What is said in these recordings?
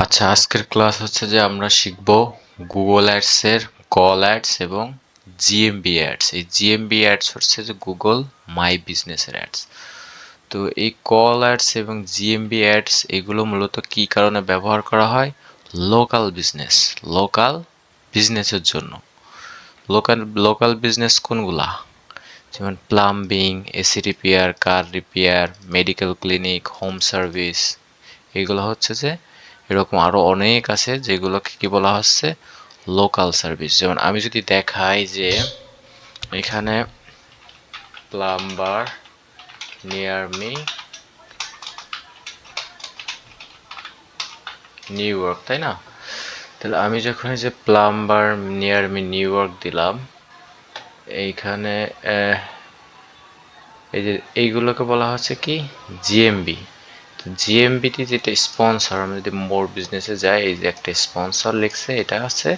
আচ্ছা, আজকের ক্লাস হচ্ছে যে আমরা শিখব গুগল অ্যাডস এর কল অ্যাডস এবং জিএমবি অ্যাডস। এই জিএমবি অ্যাডস হচ্ছে যে গুগল মাই বিজনেস এর অ্যাডস। তো এই কল অ্যাডস এবং জিএমবি অ্যাডস এগুলো মূলত কি কারণে ব্যবহার করা হয়? লোকাল বিজনেসের জন্য। লোকাল লোকাল বিজনেস কোনগুলা? যেমন plumbing, AC repair, car repair, medical clinic, home service. এগুলো হচ্ছে যে এরকম আরো অনেক আছে যেগুলোকে কি বলা হচ্ছে লোকাল সার্ভিস। যেমন আমি যদি দেখাই যে এখানে plumber near me new York, তাই না? তাহলে আমি যখন এই যে plumber near me new York দিলাম, এইখানে এই যে এইগুলোকে বলা হচ্ছে কি জিএমবি। জিএমবিটি যেটা স্পন্সর, আমরা যদি মোর বিজনেসে যাই, এই যে একটা স্পন্সর লিখছে, এটা হচ্ছে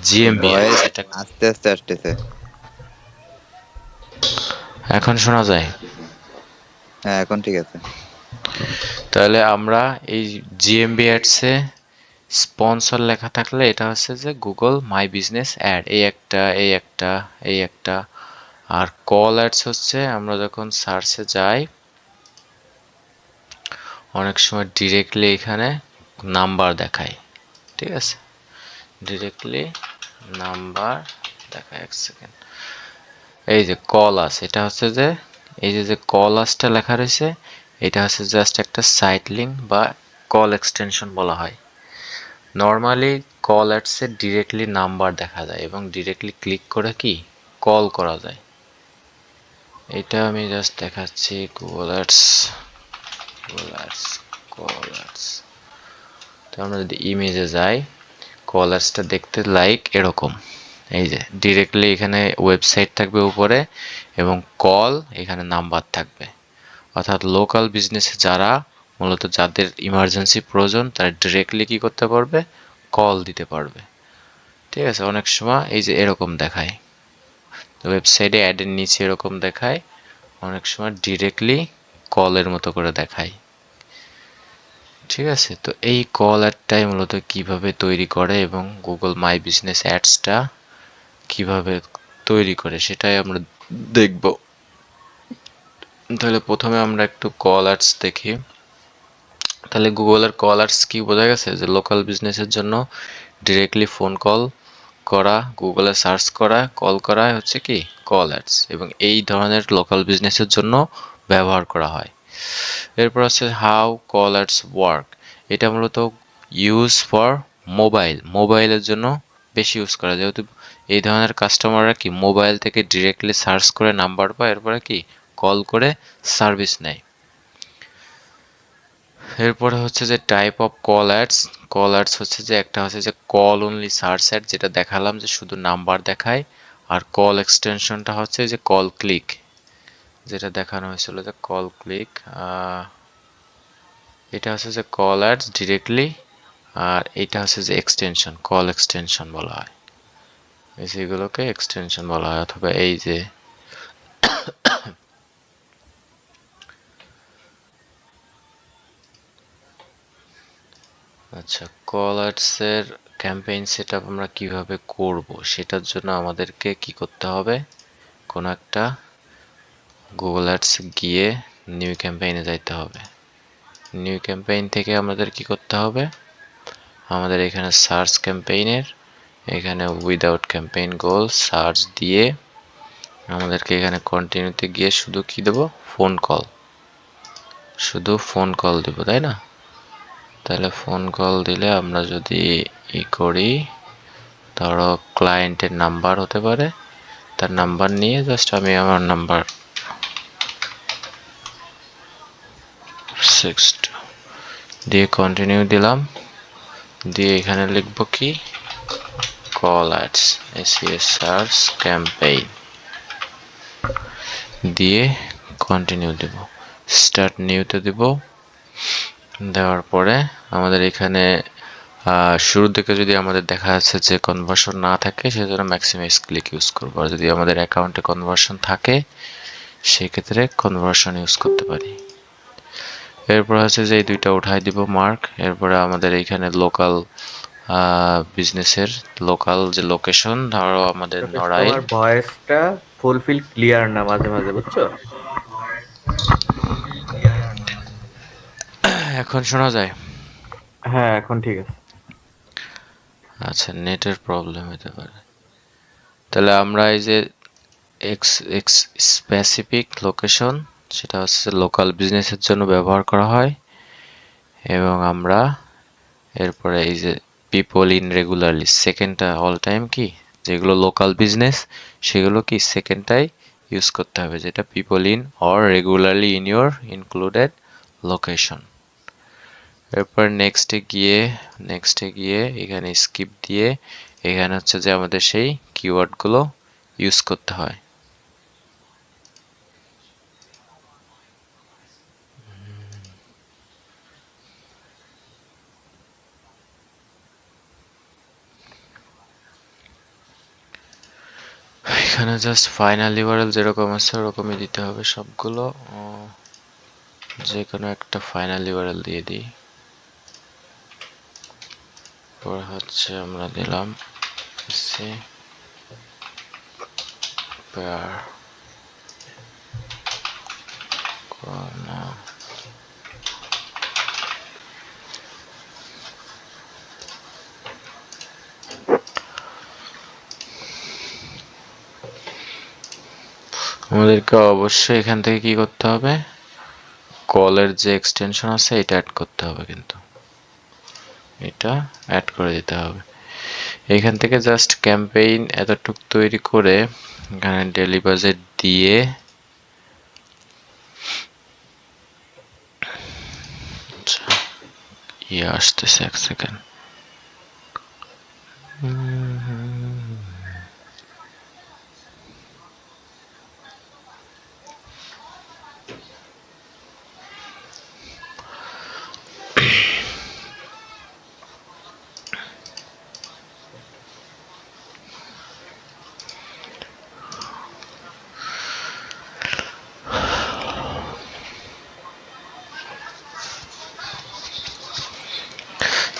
জিএমবি। ভয়েস এটা আস্তে আস্তে আসতেছে। এখন শোনা যায়? হ্যাঁ, এখন ঠিক আছে। তাহলে আমরা এই জিএমবি অ্যাডসে স্পন্সর লেখা থাকলে এটা হচ্ছে যে গুগল মাই বিজনেস অ্যাড, এই একটা। আর কল অ্যাডস হচ্ছে আমরা যখন সার্চে যাই অনেক সময় ডিরেক্টলি এখানে নাম্বার দেখায়, ঠিক আছে? ডিরেক্টলি নাম্বার দেখায়। এক সেকেন্ড, এই যে কল আস, এটা হচ্ছে যে এই যে যে কল আসটা লেখা রয়েছে, এটা হচ্ছে জাস্ট একটা সাইট লিঙ্ক বা কল এক্সটেনশন বলা হয়। নর্মালি কল অ্যাডসে ডিরেক্টলি নাম্বার দেখা যায় এবং ডিরেক্টলি ক্লিক করে কি কল করা যায়। এটা আমি জাস্ট দেখাচ্ছি গুগল অ্যাডস, কল অ্যাডস। তো আমরা যদি ইমেজে যাই, কল অ্যাডসটা দেখতে লাইক এরকম। এই যে ডিরেক্টলি এখানে ওয়েবসাইট থাকবে উপরে এবং কল এখানে নাম্বার থাকবে। অর্থাৎ লোকাল বিজনেসে যারা মূলত যাদের ইমার্জেন্সি প্রয়োজন তারা ডিরেক্টলি কি করতে পারবে, কল দিতে পারবে। ঠিক আছে? অনেক সময় এই যে এরকম দেখায়, ওয়েবসাইটে অ্যাডের নিচে এরকম দেখায়, অনেক সময় ডিরেক্টলি কলের মতো করে দেখায়। ঠিক আছে? তো এই কল অ্যাডটাই মূলত কিভাবে তৈরি করে এবং গুগল মাই বিজনেস অ্যাডসটা কিভাবে তৈরি করে সেটাই আমরা দেখব। তাহলে প্রথমে আমরা একটু কল অ্যাডস দেখি। তাহলে গুগলের কল অ্যাডস কি বোঝা গেছে? যে লোকাল বিজনেসের জন্য ডিরেক্টলি ফোন কল করা, গুগলে সার্চ করা, কল করা হচ্ছে কি কল অ্যাডস, এবং এই ধরনের লোকাল বিজনেসের জন্য ব্যবহার করা হয়। এরপর হচ্ছে হাউ কল অ্যাডস ওয়ার্ক। এটা মূলত ইউজ ফর মোবাইলের জন্য বেশি ইউজ করা, যেহেতু এই ধরনের কাস্টমাররা কি মোবাইল থেকে ডিরেক্টলি সার্চ করে নাম্বার পায়, এরপরে কি কল করে সার্ভিস নেয়। এরপরে হচ্ছে যে টাইপ অফ কল অ্যাডস হচ্ছে যে একটা হচ্ছে যে কল অনলি সার্চ অ্যাড, যেটা দেখালাম যে শুধু নাম্বার দেখায়। আর কল এক্সটেনশনটা হচ্ছে যে কল ক্লিক, যেটা দেখানো হয়েছিল যে কল ক্লিক। এটা হচ্ছে যে কল অ্যাডস ডিরেক্টলি, আর এটা হচ্ছে যে এক্সটেনশন, কল এক্সটেনশন বলা হয়। এই যেগুলোকে এক্সটেনশন বলা হয়, অথবা এই যে আচ্ছা, কল অ্যাডস এর ক্যাম্পেইন সেটআপ আমরা কিভাবে করব সেটার জন্য আমাদেরকে কি করতে হবে, কোন একটা গুগল অ্যাডস গিয়ে নিউ ক্যাম্পেইনে যাইতে হবে। নিউ ক্যাম্পেইন থেকে আমাদের কি করতে হবে, আমাদের এখানে সার্চ ক্যাম্পেইনের এখানে উইদাউট ক্যাম্পেইন গোল সার্চ দিয়ে আমাদেরকে এখানে কন্টিনিউতে গিয়ে শুধু কি দেব, ফোন কল, শুধু ফোন কল দেব, তাই না? তাহলে ফোন কল দিলে আমরা যদি করি, ধরো ক্লায়েন্টের নাম্বার হতে পারে, তার নাম্বার নিয়ে জাস্ট আমি আমার নাম্বার 6 দিয়ে কন্টিনিউ দিলাম, দিয়ে এখানে লিখব কি call ads ACS search campaign দিয়ে কন্টিনিউ দেব, স্টার্ট নিউতে দেব। দেওয়ার পরে আমাদের এখানে শুরুর দিকে যদি আমাদের দেখা যাচ্ছে যে কনভার্সন না থাকে, সেজন্য ম্যাক্সিমাইজ ক্লিক ইউজ করবো। আর যদি আমাদের অ্যাকাউন্টে কনভার্সন থাকে সেক্ষেত্রে কনভার্সন ইউজ করতে পারি। এরপর হচ্ছে যে এই দুইটা উঠাই দিব মার্ক। এরপরে আমাদের এইখানে লোকাল বিজনেসের লোকাল যে লোকেশন, ধরো আমাদের রাকেশ, নড়াইল। তোমার ভয়েসটা ফুলফিল ক্লিয়ার না মাঝে মাঝে, বুঝছো? এখন শোনা যায়? হ্যাঁ, এখন ঠিক আছে। আচ্ছা, নেটের প্রবলেম হতে পারে। তাহলে আমরা এই যে এক্স এক্স স্পেসিফিক লোকেশন, সেটা হচ্ছে লোকাল বিজনেসের জন্য ব্যবহার করা হয়। এবং আমরা এরপরে এই যে পিপল ইন রেগুলারলি, সেকেন্ডটা অল টাইম কি, যেগুলো লোকাল বিজনেস সেগুলো কি সেকেন্ডটাই ইউজ করতে হবে, যেটা people in or regularly in your included location. এরপর নেক্সটে গিয়ে এখানে স্কিপ দিয়ে এখানে হচ্ছে যে আমাদের সেই কিওয়ার্ডগুলো ইউজ করতে হয়। এখানে জাস্ট ফাইনাল ইউআরএল যেরকম আছে ওরকমই দিতে হবে সবগুলো। যে কোনো একটা ফাইনাল ইউআরএল দিয়ে দিই। পরে হচ্ছে আমরা দিলাম সি পেয়ার করোনা। আমাদেরকে অবশ্যই এখান থেকে কি করতে হবে, কলের যে এক্সটেনশন আছে এটা অ্যাড করতে হবে, কিন্তু এটা অ্যাড করে দিতে হবে। এখান থেকে জাস্ট ক্যাম্পেইন এতটুক তৈরি করে এখানে ডেলি বাজেট দিয়ে আসতেছে, এক সেকেন্ড।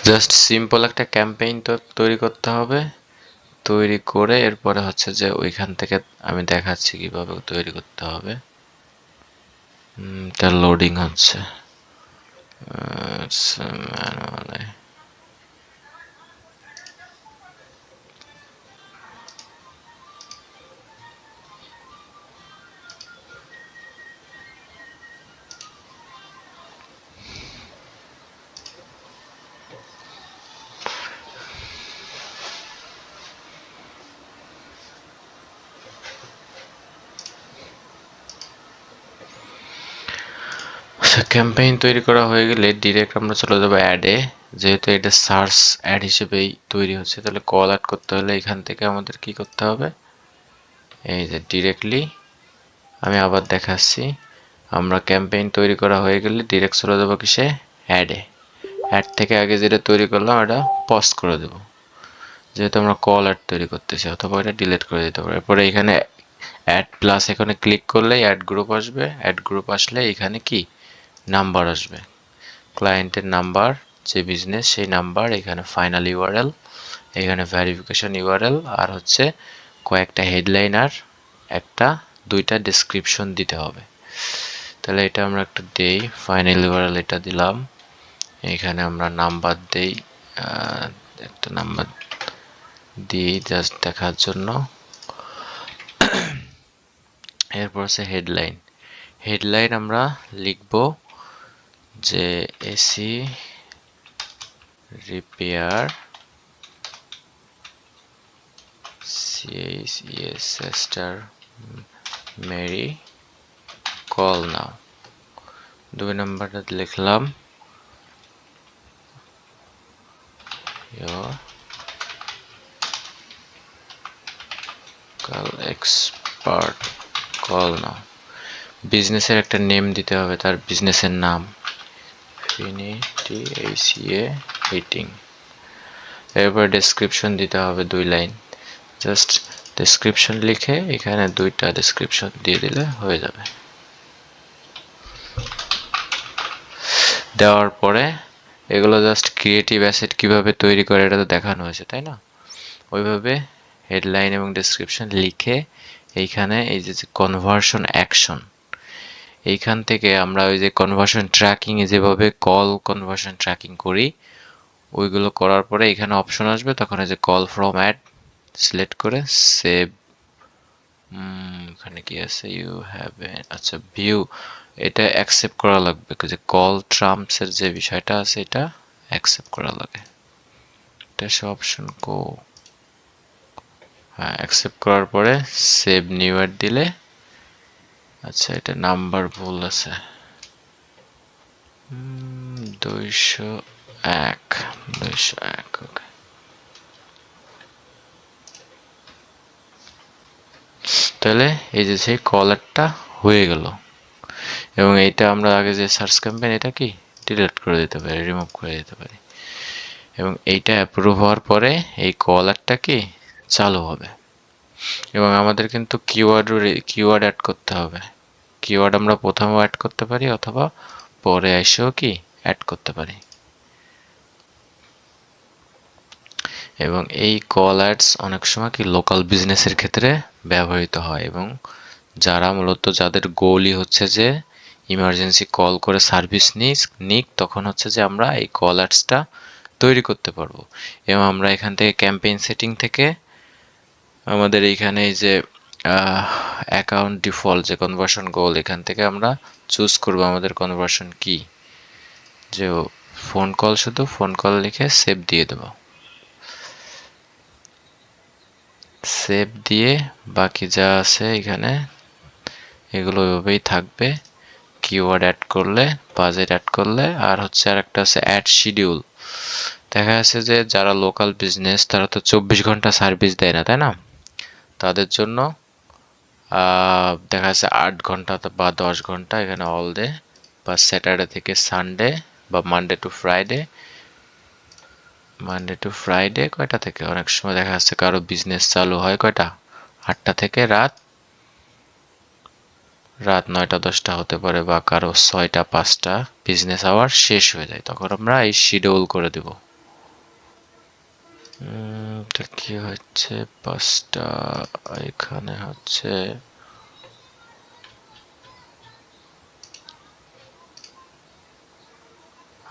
জাস্ট সিম্পল একটা ক্যাম্পেইন তো তৈরি করতে হবে। তৈরি করে এরপরে হচ্ছে যে ওইখান থেকে আমি দেখাচ্ছি কিভাবে তৈরি করতে হবে। এটা লোডিং হচ্ছে ম্যানুয়ালি। ক্যাম্পেইন তৈরি করা হয়ে গেলে ডিরেক্ট আমরা চলে যাবো অ্যাডে। যেহেতু এটা সার্চ অ্যাড হিসেবেই তৈরি হচ্ছে, তাহলে কল অ্যাড করতে হলে এখান থেকে আমাদের কি করতে হবে, এই যে ডিরেক্টলি আমি আবার দেখাচ্ছি। আমরা ক্যাম্পেইন তৈরি করা হয়ে গেলে ডিরেক্ট চলে যাবো কিসে, অ্যাডে। অ্যাড থেকে আগে যেটা তৈরি করলাম এটা পজ করে দেব, যেহেতু আমরা কল অ্যাড তৈরি করতেছি, অথবা এটা ডিলিট করে দিতে পারবো। এরপরে এখানে অ্যাড প্লাস এখানে ক্লিক করলেই অ্যাড গ্রুপ আসবে। অ্যাড গ্রুপ আসলে এখানে কি নাম্বার আসবে, ক্লায়েন্টের নাম্বার, যে বিজনেস সেই নাম্বার, এখানে ফাইনাল ইউআরএল, এখানে ভেরিফিকেশন ইউআরএল, আর হচ্ছে কয়েকটা হেডলাইন আর দুইটা ডেসক্রিপশন দিতে হবে। তাহলে এটা আমরা একটা দেই, ফাইনাল ইউআরএল এটা দিলাম। এখানে আমরা নাম্বার দেই, একটা নাম্বার দিই জাস্ট দেখার জন্য। এরপর হচ্ছে হেডলাইন। হেডলাইন আমরা লিখব যে AC repair sister Mary call now. 2 নম্বরটা লিখলাম এক্সপার্ট কল নাও। বিজনেসের একটা নেম দিতে হবে, তার বিজনেসের নাম ফিনিটি এইসিএ হিটিং। এরপর ডেসক্রিপশন দিতে হবে 2 লাইন, জাস্ট ডেসক্রিপশন লিখে এখানে 2টা ডেসক্রিপশন দিয়ে দিলে হয়ে যাবে। দেওয়ার পরে এগুলো জাস্ট ক্রিয়েটিভ অ্যাসেট কিভাবে তৈরি করে এটা তো দেখানো হয়েছে, তাই না? ওইভাবে হেডলাইন এবং ডেসক্রিপশন লিখে এইখানে এই যে কনভার্সন অ্যাকশন, এইখান থেকে আমরা ওই যে কনভার্সন ট্র্যাকিং এ যেভাবে কল কনভার্সন ট্র্যাকিং করি ওইগুলো করার পরে এখানে অপশন আসবে, তখন এই যে কল ফ্রম অ্যাড সিলেক্ট করে সেভ। এখানে কি আছে, ইউ হ্যাভ আচ্ছা ভিউ, এটা অ্যাকসেপ্ট করা লাগবে, যে কল ট্রাম্পস এর যে বিষয়টা আছে এটা অ্যাকসেপ্ট করা লাগে। এটা সে অপশন কো, হ্যাঁ অ্যাকসেপ্ট করার পরে সেভ নিউ অ্যাড দিলে, আচ্ছা এটা নাম্বার ভুল আছে, 201 201, ওকে। তাহলে এই যে সেই কলারটা হয়ে গেল, এবং এইটা আমরা আগে যে সার্চ ক্যাম্পেইন এটা কি ডিলিট করে দিতে পারি, রিমুভ করে দিতে পারি, এবং এইটা অ্যাপ্রুভ হওয়ার পরে এই কলারটা কি চালু হবে। এবং আমাদের কিন্তু কিওয়ার্ড অ্যাড করতে হবে। কিওয়ার্ড আমরা প্রথমেও অ্যাড করতে পারি অথবা পরে এসেও কি অ্যাড করতে পারি। এবং এই কল অ্যাডস অনেক সময় কি লোকাল বিজনেসের ক্ষেত্রে ব্যবহৃত হয়, এবং যারা মূলত যাদের গোলই হচ্ছে যে ইমার্জেন্সি কল করে সার্ভিস নিক, তখন হচ্ছে যে আমরা এই কল অ্যাডসটা তৈরি করতে পারবো। এবং আমরা এখান থেকে ক্যাম্পেইন সেটিং থেকে আমাদের এইখানে এই যে অ্যাকাউন্ট ডিফল্ট যে কনভার্সন গোল, এখান থেকে আমরা চুজ করব আমাদের কনভার্সন কি, যে ফোন কল, শুধু ফোন কল লিখে সেভ দিয়ে দেব। সেভ দিয়ে বাকি যা আছে এখানে এগুলো ওইভাবেই থাকবে। কিওয়ার্ড অ্যাড করলে, বাজেট অ্যাড করলে, আর হচ্ছে আর একটা আছে অ্যাড শিডিউল। দেখা যাচ্ছে যে যারা লোকাল বিজনেস তারা তো 24 ঘন্টা সার্ভিস দেয় না, তাই না? তাদের জন্য দেখা যাচ্ছে 8 ঘন্টা বা 10 ঘন্টা এখানে অল ডে, বা স্যাটারডে থেকে সানডে, বা মানডে টু ফ্রাইডে কয়টা থেকে, অনেক সময় দেখা যাচ্ছে কারো বিজনেস চালু হয় কয়টা, 8টা থেকে রাত 9টা 10টা হতে পারে, বা কারো 6টা 5টা বিজনেস আওয়ার শেষ হয়ে যায়, তখন আমরা এই শিডিউল করে দেব। এটা কি হচ্ছে 5টা, এখানে হচ্ছে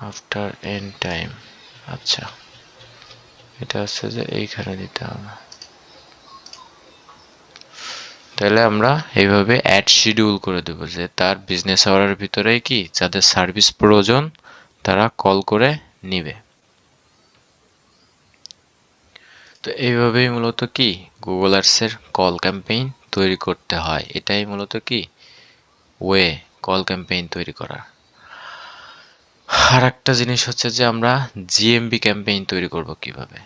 আফটার এন্ড টাইম, আচ্ছা এটা হচ্ছে যে এইখানে দিতে হবে। তাহলে আমরা এইভাবে অ্যাড শিডিউল করে দেব, যে তার বিজনেস আওয়ারের ভিতরেই কি যাদের সার্ভিস প্রয়োজন তারা কল করে নিবে। তো এইভাবেই মূলত কি গুগল অ্যাডসের কল ক্যাম্পেইন তৈরি করতে হয়। এটাই মূলত কি ওয়ে কল ক্যাম্পেইন তৈরি করার। আর একটা জিনিস হচ্ছে যে আমরা জিএমবি ক্যাম্পেইন তৈরি করব কিভাবে।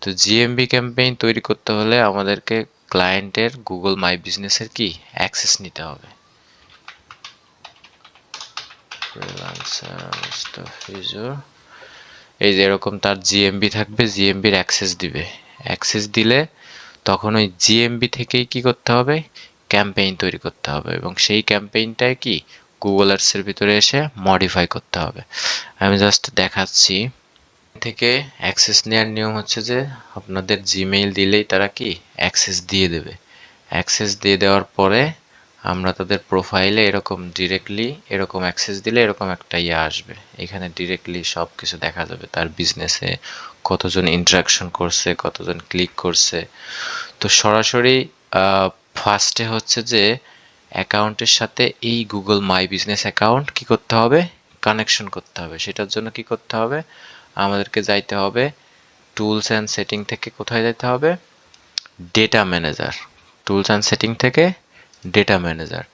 তো জিএমবি ক্যাম্পেইন তৈরি করতে হলে আমাদেরকে ক্লায়েন্টের গুগল মাই বিজনেসের কি অ্যাক্সেস নিতে হবে। এই যে এরকম তার জিএমবি থাকবে, জিএমবির অ্যাক্সেস দিবে, অ্যাক্সেস দিলে তখন ওই জিএমবি থেকেই কি করতে হবে, ক্যাম্পেইন তৈরি করতে হবে, এবং সেই ক্যাম্পেইনটাই কি গুগল অ্যাডসের ভিতরে এসে মডিফাই করতে হবে। আমি জাস্ট দেখাচ্ছি। থেকে অ্যাক্সেস নেওয়ার নিয়ম হচ্ছে যে আপনাদের জিমেইল দিলেই তারা কি অ্যাক্সেস দিয়ে দেবে। অ্যাক্সেস দিয়ে দেওয়ার পরে আমরা তাদের প্রোফাইলে এরকম ডিরেক্টলি এরকম অ্যাক্সেস দিলে এরকম একটা আসবে, এখানে ডিরেক্টলি সব কিছু দেখা যাবে, তার বিজনেসে কতজন ইন্টারাকশন করছে, কতজন ক্লিক করছে। তো সরাসরি ফার্স্টে হচ্ছে যে অ্যাকাউন্টের সাথে এই গুগল মাই বিজনেস অ্যাকাউন্ট কি করতে হবে, কানেকশন করতে হবে। সেটার জন্য কি করতে হবে, আমাদেরকে যাইতে হবে টুলস অ্যান্ড সেটিং থেকে, কোথায় যেতে হবে, data manager, tools and setting থেকে ডেটা ম্যানেজার,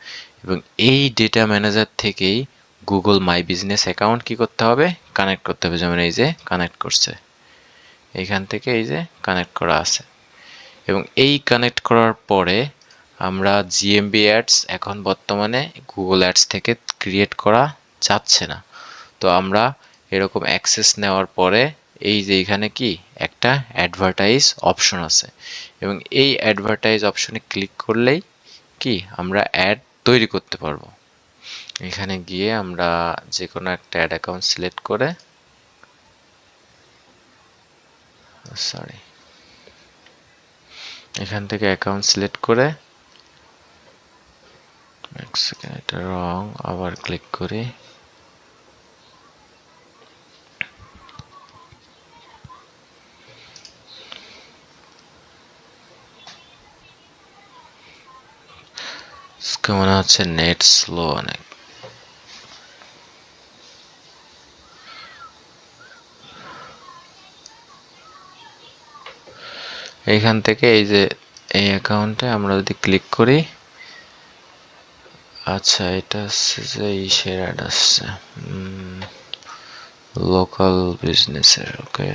এবং এই ডেটা ম্যানেজার থেকেই গুগল মাই বিজনেস অ্যাকাউন্ট কি করতে হবে, কানেক্ট করতে হবে। যেমন এই যে কানেক্ট করছে, এইখান থেকে এই যে কানেক্ট করা আছে, এবং এই কানেক্ট করার পরে আমরা জিএমবি অ্যাডস এখন বর্তমানে গুগল অ্যাডস থেকে ক্রিয়েট করা যাচ্ছে না। তো আমরা এরকম অ্যাক্সেস নেওয়ার পরে এই যে এখানে কি একটা অ্যাডভার্টাইজ অপশন আছে, এবং এই অ্যাডভার্টাইজ অপশনে ক্লিক করলেই কি আমরা অ্যাড তৈরি করতে পারবো। এখানে গিয়ে আমরা যে কোনো একটা অ্যাড অ্যাকাউন্ট সিলেক্ট করে এখান থেকে অ্যাকাউন্ট সিলেক্ট করে এক সেকেন্ড, এটা রং, আবার ক্লিক করি। মনে হচ্ছে নেট স্লো অনেক। এইখান থেকে এই যে এই অ্যাকাউন্টে আমরা যদি ক্লিক করি, আচ্ছা এটা হচ্ছে যে ইসের অ্যাড আসছে, লোকাল বিজনেসের। ওকে,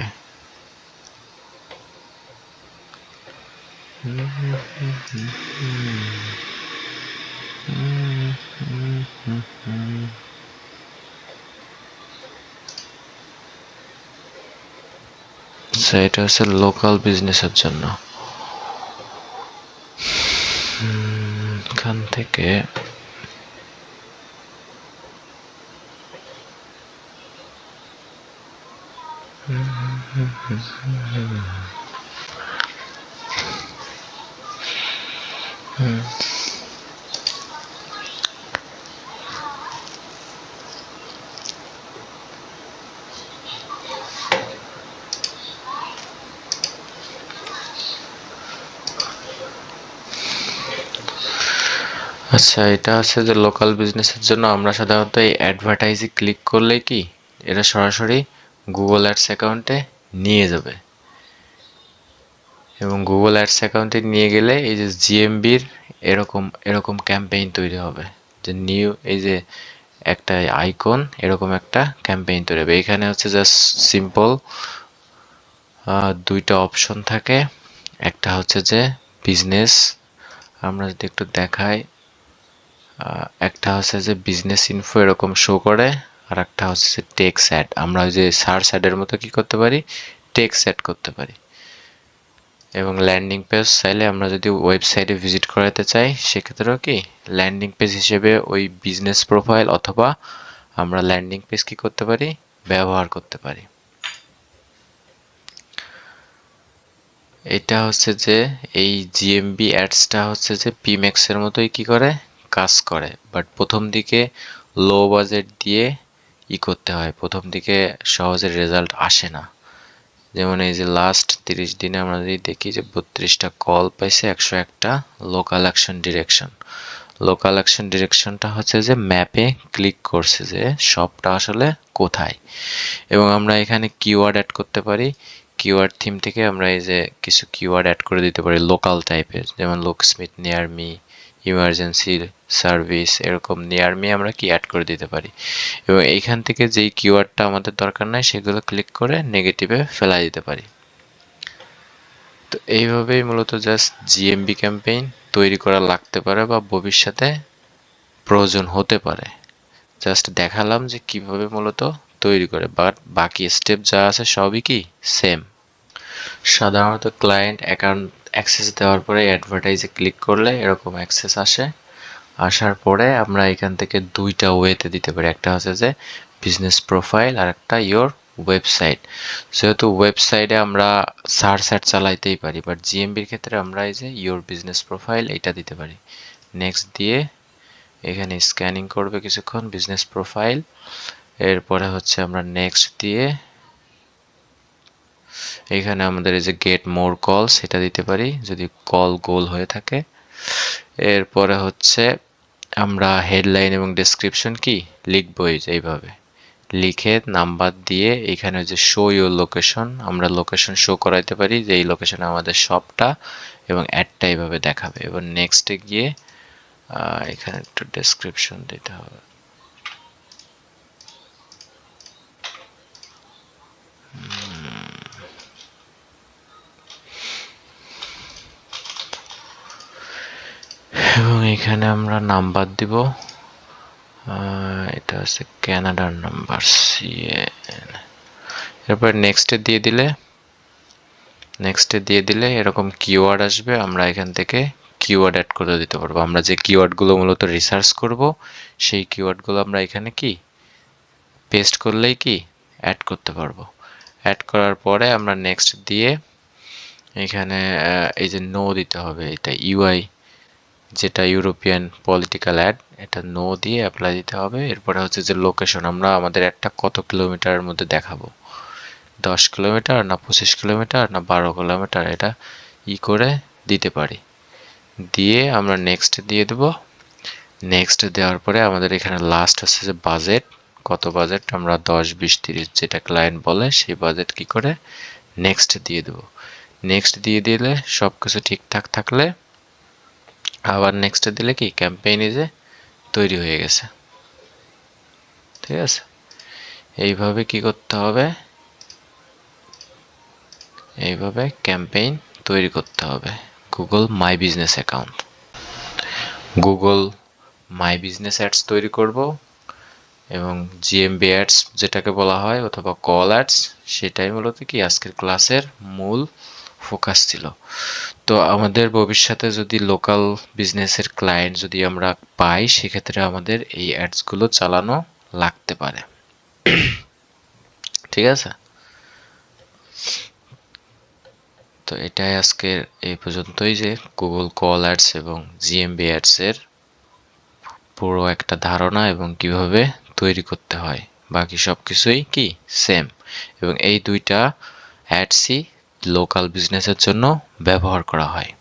এটা হচ্ছে লোকাল বিজনেসের জন্য। এখান থেকে আচ্ছা, এটা হচ্ছে যে লোকাল বিজনেসের জন্য আমরা সাধারণত এই অ্যাডভার্টাইজে ক্লিক করলে কি এটা সরাসরি গুগল অ্যাডস অ্যাকাউন্টে নিয়ে যাবে, এবং গুগল অ্যাডস অ্যাকাউন্টে নিয়ে গেলে এই যে জিএমবির এরকম এরকম ক্যাম্পেইন তৈরি হবে, যে নিউ এই যে একটা আইকন এরকম একটা ক্যাম্পেইন তৈরি হবে। এখানে হচ্ছে জাস্ট সিম্পল দুইটা অপশন থাকে, একটা হচ্ছে যে বিজনেস, আমরা যদি একটু দেখাই, একটা হচ্ছে যে বিজনেস ইনফো এরকম শো করে, আর একটা হচ্ছে যে টেক্সট অ্যাড। আমরা ওই যে সার্চ অ্যাডের মতো কি করতে পারি, টেক্সট অ্যাড করতে পারি। এবং ল্যান্ডিং পেজ চাইলে আমরা যদি ওয়েবসাইটে ভিজিট করাতে চাই সেক্ষেত্রেও কি ল্যান্ডিং পেজ হিসেবে ওই বিজনেস প্রোফাইল অথবা আমরা ল্যান্ডিং পেজ কি করতে পারি, ব্যবহার করতে পারি। এটা হচ্ছে যে এই জিএমবি অ্যাডসটা হচ্ছে যে পিম্যাক্স এর মতোই কি করে কাজ করে, বাট প্রথম দিকে লো বাজেট দিয়ে করতে হয়, প্রথম দিকে সহজে রেজাল্ট আসে না। যেমন এই যে লাস্ট 30 দিনে আমরা যদি দেখি যে 32টা কল পাইছে, 101টা local action direction. Local action ডিরেকশনটা হচ্ছে যে ম্যাপে ক্লিক করছে যে শপটা আসলে কোথায়। এবং আমরা এখানে কিওয়ার্ড অ্যাড করতে পারি, কিওয়ার্ড থিম থেকে আমরা এই যে কিছু কিওয়ার্ড অ্যাড করে দিতে পারি লোকাল টাইপের, যেমন লোকস্মিথ নিয়ার মি, ইমার্জেন্সি সার্ভিস, এরকম নিয়ার মি আমরা কি অ্যাড করে দিতে পারি। এবং এইখান থেকে যেই কিওয়ার্ডটা আমাদের দরকার নাই সেগুলো ক্লিক করে নেগেটিভে ফেলাই দিতে পারি। তো এইভাবেই মূলত জাস্ট জিএমবি ক্যাম্পেইন তৈরি করা লাগতে পারে বা ভবিষ্যতে প্রয়োজন হতে পারে। জাস্ট দেখালাম যে কিভাবে মূলত তৈরি করে, বাট বাকি স্টেপ যা আছে সবই কি সেম। সাধারণত ক্লায়েন্ট অ্যাকাউন্ট অ্যাক্সেস দেওয়ার পরে অ্যাডভার্টাইজে ক্লিক করলে এরকম অ্যাক্সেস আসে। আসার পরে আমরা এখান থেকে দুইটা ওয়েতে দিতে পারি, একটা হচ্ছে যে বিজনেস প্রোফাইল আর একটা ইয়োর ওয়েবসাইট। যেহেতু ওয়েবসাইটে আমরা সার্চ অ্যাড চালাইতেই পারি, বাট জিএমবির ক্ষেত্রে আমরা এই যে ইয়োর বিজনেস প্রোফাইল এটা দিতে পারি। নেক্সট দিয়ে এখানে স্ক্যানিং করবে কিছুক্ষণ বিজনেস প্রোফাইল, এরপরে হচ্ছে আমরা নেক্সট দিয়ে এখানে আমাদের এই যে গেট মোর কলস এটা দিতে পারি যদি কল গোল হয়ে থাকে। এরপরে হচ্ছে আমরা হেডলাইন এবং ডেসক্রিপশন কি লিখবো এই যে এইভাবে লিখে নাম্বার দিয়ে এখানে যে শো ইউর লোকেশন আমরা লোকেশন শো করাইতে পারি যে এই লোকেশনে আমাদের শপটা, এবং অ্যাডটা এইভাবে দেখাবে। এবার নেক্সটে গিয়ে এখানে একটু ডেসক্রিপশন দিতে হবে। এবং এখানে আমরা নাম্বার দিব, এটা হচ্ছে কানাডার নাম্বার CAN। এরপর নেক্সটে দিয়ে দিলে এরকম কিওয়ার্ড আসবে, আমরা এখান থেকে কিওয়ার্ড অ্যাড করে দিতে পারবো। আমরা যে কিওয়ার্ডগুলো মূলত রিসার্চ করব সেই কিওয়ার্ডগুলো আমরা এখানে কি পেস্ট করলেই কি অ্যাড করতে পারবো। অ্যাড করার পরে আমরা নেক্সট দিয়ে এখানে এই যে নো দিতে হবে, এটা ইউআই যেটা ইউরোপিয়ান পলিটিক্যাল অ্যাড, এটা নো দিয়ে অ্যাপ্লাই দিতে হবে। এরপরে হচ্ছে যে লোকেশন, আমরা আমাদের একটা কত কিলোমিটারের মধ্যে দেখাবো, 10 কিলোমিটার না 25 কিলোমিটার না 12 কিলোমিটার, এটা করে দিতে পারি। দিয়ে আমরা নেক্সট দিয়ে দেব। নেক্সট দেওয়ার পরে আমাদের এখানে লাস্ট হচ্ছে যে বাজেট, কত বাজেট, আমরা 10 20 30 যেটা ক্লায়েন্ট বলে সেই বাজেট কি করে নেক্সট দিয়ে দেব। নেক্সট দিয়ে দিলে সবকিছু ঠিকঠাক থাকলে আবার নেক্সট দিলে কি ক্যাম্পেইন যে তৈরি হয়ে গেছে। ঠিক আছে, এইভাবে কি করতে হবে, এইভাবে ক্যাম্পেইন তৈরি করতে হবে। Google my business account, Google my business ads তৈরি করব এবং জিএমবি অ্যাডস যেটাকে বলা হয় অথবা কল অ্যাডস, সেটাই মূলত কি আজকের ক্লাসের মূল ফোকাস ছিল। তো আমাদের ভবিষ্যতে যদি লোকাল বিজনেসের ক্লায়েন্ট যদি আমরা পাই, সেক্ষেত্রে আমাদের এই অ্যাডসগুলো চালানো লাগতে পারে। ঠিক আছে, তো এটাই আজকের এই পর্যন্তই, যে গুগল কল অ্যাডস এবং জিএমবি অ্যাডস এর পুরো একটা ধারণা এবং কিভাবে তৈরি করতে হয়। বাকি সব কিছুই কি সেম, এবং এই দুইটা অ্যাডসই লোকাল বিজনেসের জন্য ব্যবহার করা হয়।